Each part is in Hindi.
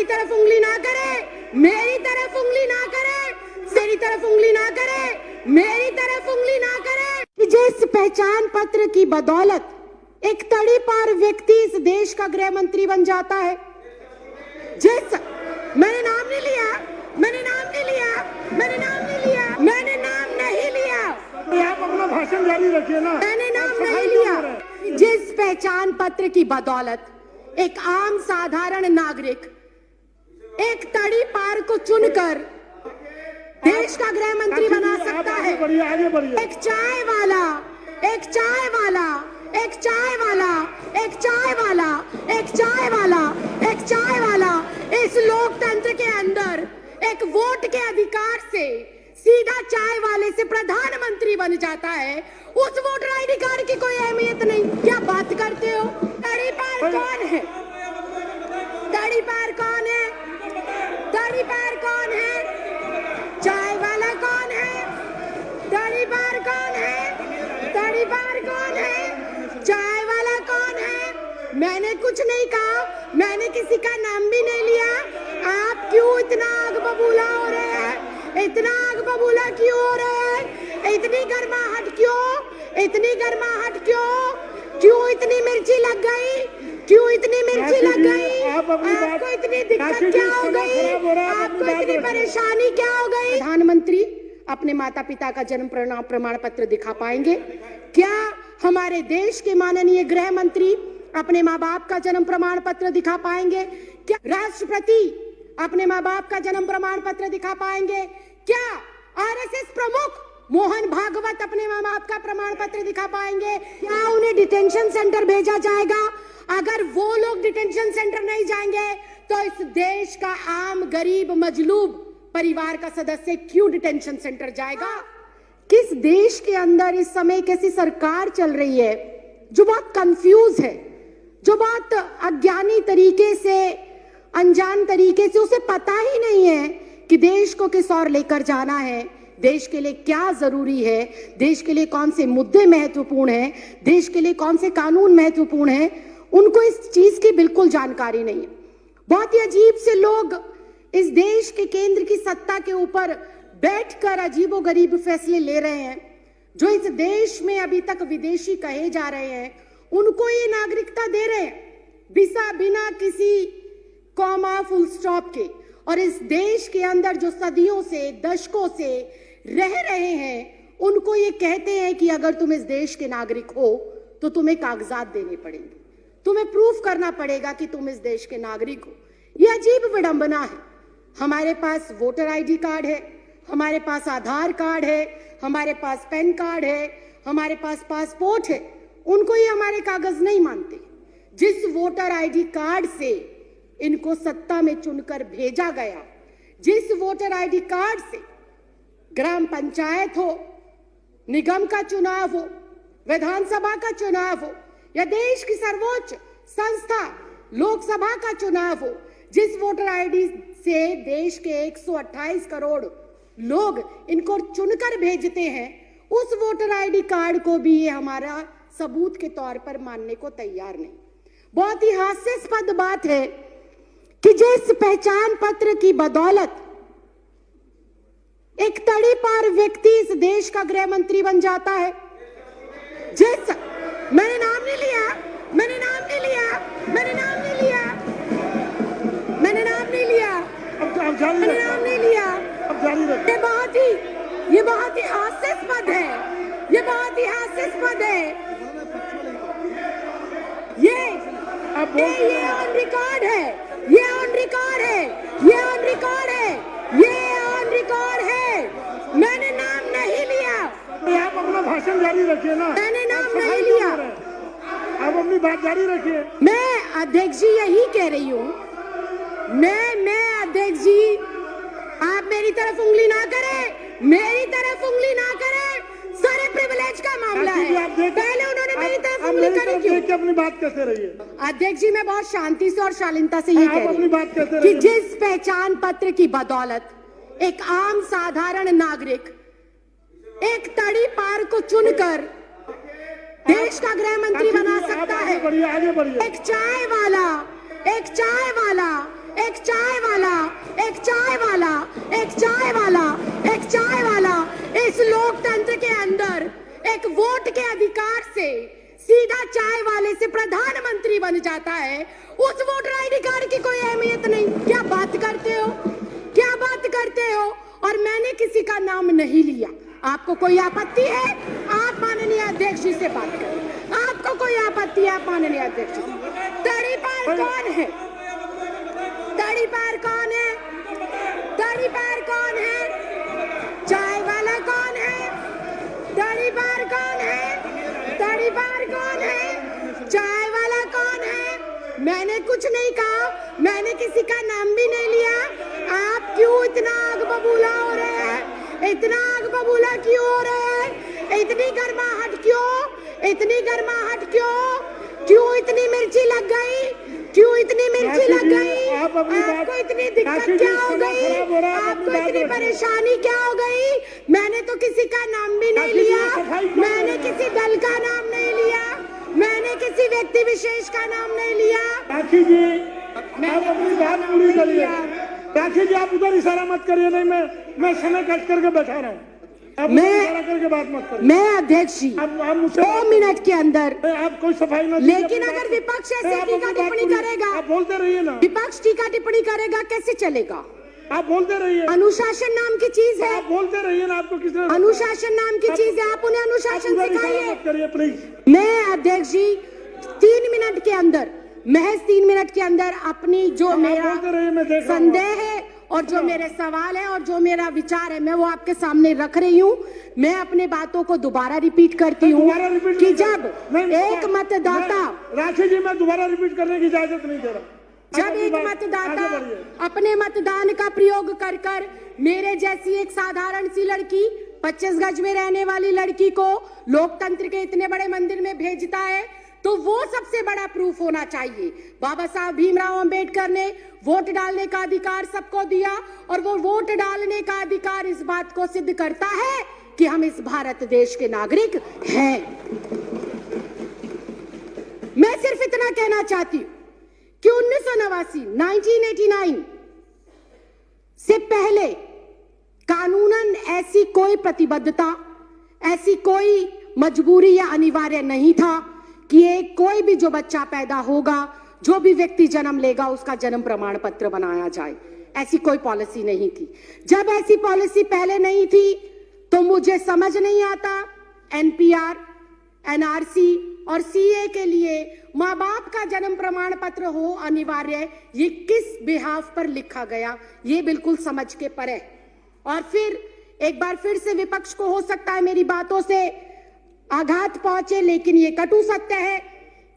तरफ उंगली ना करे, मेरी तरफ उंगली ना करे, तेरी तरफ उंगली ना करे, मेरी तरफ उंगली ना करे। जिस पहचान पत्र की बदौलत एक तड़ीपार व्यक्ति इस देश का गृह मंत्री बन जाता है, मैंने नाम नहीं लिया, मैंने नाम नहीं लिया, मैंने नाम नहीं लिया, मैंने नाम नहीं लिया। आप अपना भाषण जारी रखिए ना। मैंने नाम नहीं लिया। जिस पहचान पत्र की बदौलत एक आम साधारण नागरिक एक तड़ीपार को चुनकर देश का गृह मंत्री बना सकता है। आगे बढ़िए। एक चाय वाला, एक चाय वाला, एक चाय वाला, एक चाय वाला, एक चाय वाला, एक चाय वाला इस लोकतंत्र के अंदर एक वोट के अधिकार से सीधा चाय वाले से प्रधानमंत्री बन जाता है। उस वोटर आईडी कार्ड की कोई अहमियत नहीं। क्या बात करते हो? तड़ीपार कौन है? तड़ीपार कौन है? तड़ीपार कौन है? चाय वाला कौन है? तड़ीपार कौन है? तड़ीपार कौन है? चाय वाला कौन है? मैंने कुछ नहीं कहा, मैंने किसी का नाम भी नहीं लिया। आप क्यों इतना आग बबूला हो रहे हैं? इतना आग बबूला क्यों हो रहे हैं? इतनी गर्माहट क्यों? इतनी गर्माहट क्यों? क्यों इतनी मिर्ची लग गई? क्यों इतनी मिर्ची लग गई? आपको इतनी दिक्कत क्या हो गई? आपको इतनी परेशानी क्या हो गई? प्रधानमंत्री अपने माता पिता का जन्म प्रमाण पत्र दिखा पाएंगे क्या? हमारे देश के माननीय गृह मंत्री अपने माँ बाप का जन्म प्रमाण पत्र दिखा पाएंगे क्या? राष्ट्रपति अपने माँ बाप का जन्म प्रमाण पत्र दिखा पाएंगे क्या? आरएसएस प्रमुख मोहन भागवत अपने माँ बाप का प्रमाण पत्र दिखा पाएंगे क्या? उन्हें डिटेंशन सेंटर भेजा जाएगा? अगर वो लोग डिटेंशन सेंटर नहीं जाएंगे तो इस देश का आम गरीब मजलूब परिवार का सदस्य क्यों डिटेंशन सेंटर जाएगा? किस देश के अंदर इस समय कैसी सरकार चल रही है जो बहुत कंफ्यूज है, जो बहुत अज्ञानी तरीके से, अनजान तरीके से, उसे पता ही नहीं है कि देश को किस ओर लेकर जाना है, देश के लिए क्या जरूरी है, देश के लिए कौन से मुद्दे महत्वपूर्ण हैं, देश के लिए कौन से कानून महत्वपूर्ण हैं। उनको इस चीज की बिल्कुल जानकारी नहीं है। बहुत ही अजीब से लोग इस देश के केंद्र की सत्ता के ऊपर बैठकर अजीबोगरीब फैसले ले रहे हैं। जो इस देश में अभी तक विदेशी कहे जा रहे हैं उनको ये नागरिकता दे रहे हैं बिना किसी कॉमा फुल स्टॉप के। और इस देश के अंदर जो सदियों से, दशकों से रह रहे हैं उनको ये कहते हैं कि अगर तुम इस देश के नागरिक हो तो तुम्हें कागजात देने पड़ेंगे, तुम्हें प्रूफ करना पड़ेगा कि तुम इस देश के नागरिक हो। यह अजीब विडंबना है। हमारे पास वोटर आईडी कार्ड है, हमारे पास आधार कार्ड है, हमारे पास पैन कार्ड है, हमारे पास पासपोर्ट है, उनको ये हमारे कागज नहीं मानते। जिस वोटर आईडी कार्ड से इनको सत्ता में चुनकर भेजा गया, जिस वोटर आईडी कार्ड से ग्राम पंचायत हो, निगम का चुनाव हो, विधानसभा का चुनाव हो या देश की सर्वोच्च संस्था लोकसभा का चुनाव हो, जिस वोटर आईडी से देश के 128 करोड़ लोग इनको चुनकर भेजते हैं, उस वोटर आईडी कार्ड को भी ये हमारा सबूत के तौर पर मानने को तैयार नहीं। बहुत ही हास्यास्पद बात है कि जिस पहचान पत्र की बदौलत एक तड़ीपार व्यक्ति इस देश का गृह मंत्री बन जाता है, मैंने नाम नहीं लिया, मैंने नाम नहीं लिया, मैंने नाम नहीं लिया, मैंने नाम नहीं लिया, मैंने नाम नहीं लिया। ये बहुत ही हास्यास्पद है, ये बहुत ही हास्यास्पद है। ये ऑन रिकॉर्ड है, ये ऑन रिकॉर्ड है, ये ऑन रिकॉर्ड है, ये ऑन रिकॉर्ड है। मैंने नाम नहीं लिया। आप अपना भाषण जारी रखिए ना। मैंने नाम नहीं लिया। आप अपनी बात जारी रखिए। मैं अध्यक्ष जी यही कह रही हूँ, मैं अध्यक्ष जी, आप मेरी तरफ उंगली ना करें, मेरी तरफ उंगली ना करें। सारे प्रिविलेज का मामला है। पहले उन्होंने मेरी तरफ उंगली करी क्यों? अपनी बात कहते रहिए। अध्यक्ष जी, मैं बहुत शांति से और शालीनता से ये कह रही हूँ कि जिस पहचान पत्र की बदौलत एक आम साधारण नागरिक एक तड़ीपार को चुनकर देश का गृह मंत्री बना सकता है। आगे बढ़िए। एक चाय वाला, एक चाय वाला, एक चाय वाला, एक चाय वाला, एक चाय वाला, एक चाय वाला इस लोकतंत्र के अंदर एक वोट के अधिकार से सीधा चाय वाले से प्रधानमंत्री बन जाता है, उस वोटर आईडी कार्ड की कोई अहमियत नहीं। क्या बात करते हो, क्या बात करते हो? और मैंने किसी का नाम नहीं लिया। आपको कोई आपत्ति है? आप माननीय अध्यक्ष जी से बात करें। आपको कोई आपत्ति है? आप माननीय अध्यक्ष जी से। तड़ीपार कौन है? तड़ीपार कौन है? तड़ीपार कौन है? चाय वाला कौन है? तड़ीपार कौन है? तड़ीपार कौन है? चाय वाला कौन है? मैंने कुछ नहीं कहा, मैंने किसी का नाम भी नहीं लिया। आप क्यों इतना आग बबूला हो रहे हैं? इतना आग बबूला क्यों हो रहे हैं? इतनी गर्माहट क्यों? इतनी गर्माहट क्यों? क्यों इतनी मिर्ची लग गई? क्यों इतनी मिर्ची लग गई? आपको इतनी दिक्कत क्या हो गई? आपको इतनी परेशानी क्या हो गई? मैंने तो किसी का नाम भी नहीं लिया, मैंने किसी दल का नाम नहीं लिया, मैंने किसी व्यक्ति विशेष का नाम नहीं लिया। राखी जी, आप अपनी बात पूरी करिए। राखी जी, आप उधर इशारा मत करिए। नहीं, मैं समय कट करके बैठा रहा हूँ। आप इशारा करके बात मत करिए। मैं अध्यक्ष जी, आप मुझसे 2 मिनट के अंदर, आप कोई सफाई ना। लेकिन अगर विपक्ष ऐसे टीका टिप्पणी करेगा, आप बोलते रहिए ना। विपक्ष टीका टिप्पणी करेगा, कैसे चलेगा? आप बोलते रहिए। अनुशासन नाम की चीज है, आप बोलते रहिए ना। आपको किसने? अनुशासन नाम की चीज है, आप उन्हें अनुशासन सिखाइए। मत करिए प्लीज। मैं अध्यक्ष जी 3 मिनट के अंदर, महज 3 मिनट के अंदर अपनी जो मेरा संदेह है और जो मेरे सवाल है और जो मेरा विचार है, मैं वो आपके सामने रख रही हूँ। मैं अपने बातों को दोबारा रिपीट करती हूँ कि जब एक मतदाता, राखी जी, मैं दोबारा रिपीट करने की इजाजत नहीं दे रहा। जब एक मतदाता अपने मतदान का प्रयोग कर कर मेरे जैसी एक साधारण सी लड़की, 25 गज में रहने वाली लड़की को लोकतंत्र के इतने बड़े मंदिर में भेजता है, तो वो सबसे बड़ा प्रूफ होना चाहिए। बाबा साहब भीमराव अंबेडकर ने वोट डालने का अधिकार सबको दिया, और वो वोट डालने का अधिकार इस बात को सिद्ध करता है कि हम इस भारत देश के नागरिक हैं। मैं सिर्फ इतना कहना चाहती हूं कि 1989 से पहले कानूनन ऐसी कोई प्रतिबद्धता, ऐसी कोई मजबूरी या अनिवार्य नहीं था कि एक कोई भी जो बच्चा पैदा होगा, जो भी व्यक्ति जन्म लेगा, उसका जन्म प्रमाण पत्र बनाया जाए। ऐसी कोई पॉलिसी नहीं थी। जब ऐसी पॉलिसी पहले नहीं थी तो मुझे समझ नहीं आता एनपीआर, एनआरसी और सीए के लिए माँ बाप का जन्म प्रमाण पत्र हो अनिवार्य, ये किस बिहाफ पर लिखा गया, ये बिल्कुल समझ के परे। और फिर एक बार फिर से विपक्ष को हो सकता है मेरी बातों से आघात पहुंचे, लेकिन ये कटु सत्य है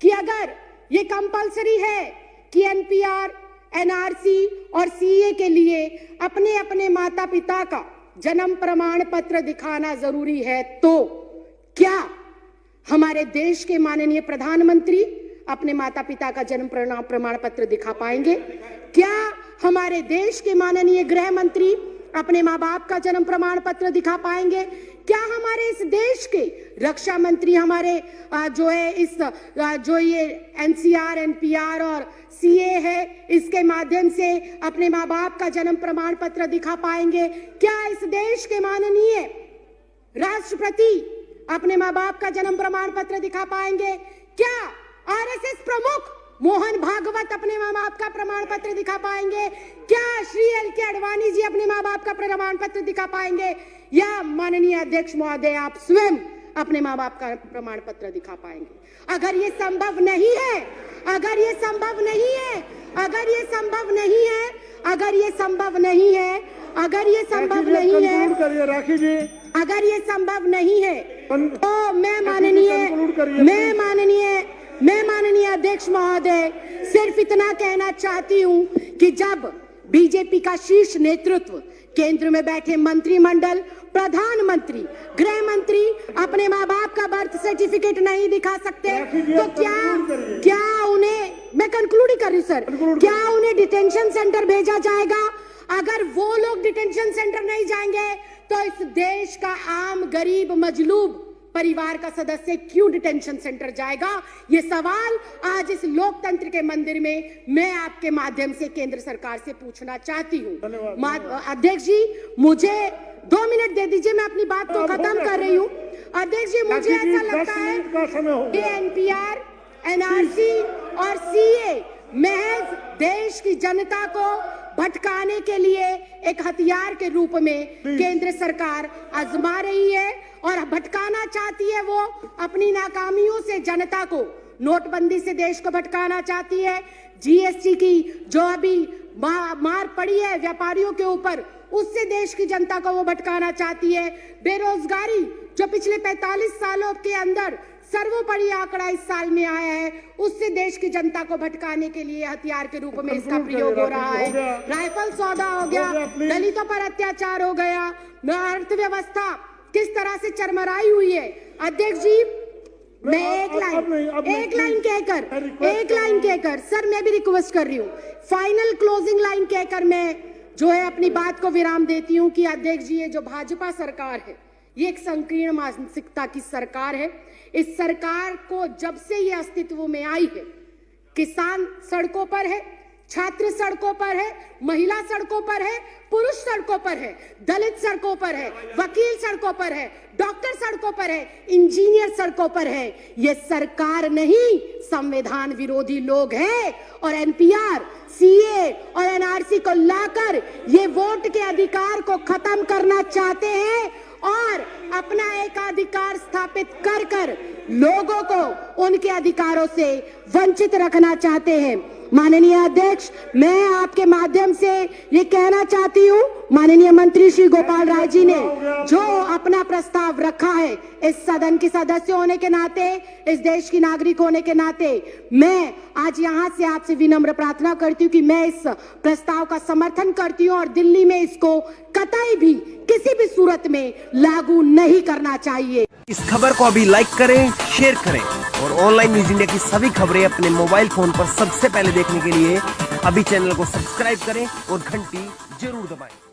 कि अगर ये कंपलसरी है कि एनपीआर, एनआरसी और सीए के लिए अपने अपने माता पिता का जन्म प्रमाण पत्र दिखाना जरूरी है, तो क्या हमारे देश के माननीय प्रधानमंत्री अपने माता पिता का जन्म प्रमाण पत्र दिखा पाएंगे? क्या हमारे देश के माननीय गृह मंत्री अपने माँ बाप का जन्म प्रमाण पत्र दिखा पाएंगे? क्या हमारे इस देश के रक्षा मंत्री हमारे जो है इस जो ये एनसीआर, एनपीआर और सीए है, इसके माध्यम से अपने माँ बाप का जन्म प्रमाण पत्र दिखा पाएंगे? क्या इस देश के माननीय राष्ट्रपति अपने माँ बाप का जन्म प्रमाण पत्र दिखा पाएंगे? क्या आरएसएस प्रमुख मोहन भागवत अपने माँ बाप का प्रमाण पत्र दिखा पाएंगे? क्या श्री एल.के. आडवाणी जी अपने माँ बाप का प्रमाण पत्र दिखा पाएंगे? या माननीय अध्यक्ष महोदय आप स्वयं अपने माँ बाप का प्रमाण पत्र दिखा पाएंगे? अगर ये संभव नहीं है, अगर ये संभव नहीं है, अगर ये संभव नहीं है, अगर ये संभव नहीं है, अगर ये संभव नहीं है, राखी जी, अगर ये संभव नहीं है, तो मैं माननीय अध्यक्ष महोदय सिर्फ इतना कहना चाहती हूं कि जब बीजेपी का शीर्ष नेतृत्व, केंद्र में बैठे मंत्रिमंडल, प्रधानमंत्री, गृह मंत्री अपने माँ बाप का बर्थ सर्टिफिकेट नहीं दिखा सकते, तो क्या उन्हें, मैं कंक्लूड ही कर रही हूँ सर, क्या उन्हें डिटेंशन सेंटर भेजा जाएगा? अगर वो लोग डिटेंशन सेंटर नहीं जाएंगे तो इस देश का आम गरीब मजलूब परिवार का सदस्य क्यों डिटेंशन सेंटर जाएगा? ये सवाल आज इस लोकतंत्र के मंदिर में मैं आपके माध्यम से केंद्र सरकार से पूछना चाहती हूँ। अध्यक्ष जी, मुझे 2 मिनट दे दीजिए, मैं अपनी बात को खत्म कर रही हूँ। अध्यक्ष जी, मुझे ऐसा लगता है कि एनपीआर, एनआरसी और सीए महज देश की जनता को भटकाने के लिए एक हथियार के रूप में केंद्र सरकार आजमा रही है और भटकाना चाहती है। वो अपनी नाकामियों से जनता को, नोटबंदी से देश को भटकाना चाहती है, जीएसटी की जो अभी मार पड़ी है व्यापारियों के ऊपर, उससे देश की जनता को वो भटकाना चाहती है। बेरोजगारी जो पिछले 45 सालों के अंदर सर्वोपरि आंकड़ा इस साल में आया है, उससे देश की जनता को भटकाने के लिए हथियार के रूप में इसका प्रयोग हो रहा है। राइफल सौदा हो गया, दलितों पर अत्याचार हो गया, अर्थव्यवस्था किस तरह से चरमराई हुई है। अध्यक्ष जी, मैं एक लाइन कहकर सर, मैं भी रिक्वेस्ट कर रही हूँ, फाइनल क्लोजिंग लाइन कहकर मैं जो है अपनी बात को विराम देती हूँ कि अध्यक्ष जी, ये जो भाजपा सरकार है, ये एक संकीर्ण मानसिकता की सरकार है। इस सरकार को जब से ये अस्तित्व में आई है, किसान सड़कों पर है, छात्र सड़कों पर है, महिला सड़कों पर है, पुरुष सड़कों पर है, दलित सड़कों पर है, वकील सड़कों पर है, डॉक्टर सड़कों पर है, इंजीनियर सड़कों पर है। ये सरकार नहीं, संविधान विरोधी लोग हैं और एनपीआर, सीए और एनआरसी को लाकर ये वोट के अधिकार को खत्म करना चाहते हैं और अपना एकाधिकार स्थापित कर कर लोगों को उनके अधिकारों से वंचित रखना चाहते हैं। माननीय अध्यक्ष, मैं आपके माध्यम से ये कहना चाहती हूँ, माननीय मंत्री श्री गोपाल राय जी ने जो अपना प्रस्ताव रखा है, इस सदन के सदस्य होने के नाते, इस देश की नागरिक होने के नाते, मैं आज यहाँ से आपसे विनम्र प्रार्थना करती हूँ कि मैं इस प्रस्ताव का समर्थन करती हूँ और दिल्ली में इसको कतई भी किसी भी सूरत में लागू नहीं करना चाहिए। इस खबर को अभी लाइक करें, शेयर करें और ऑनलाइन न्यूज इंडिया की सभी खबरें अपने मोबाइल फोन पर सबसे पहले देखने के लिए अभी चैनल को सब्सक्राइब करें और घंटी जरूर दबाएं।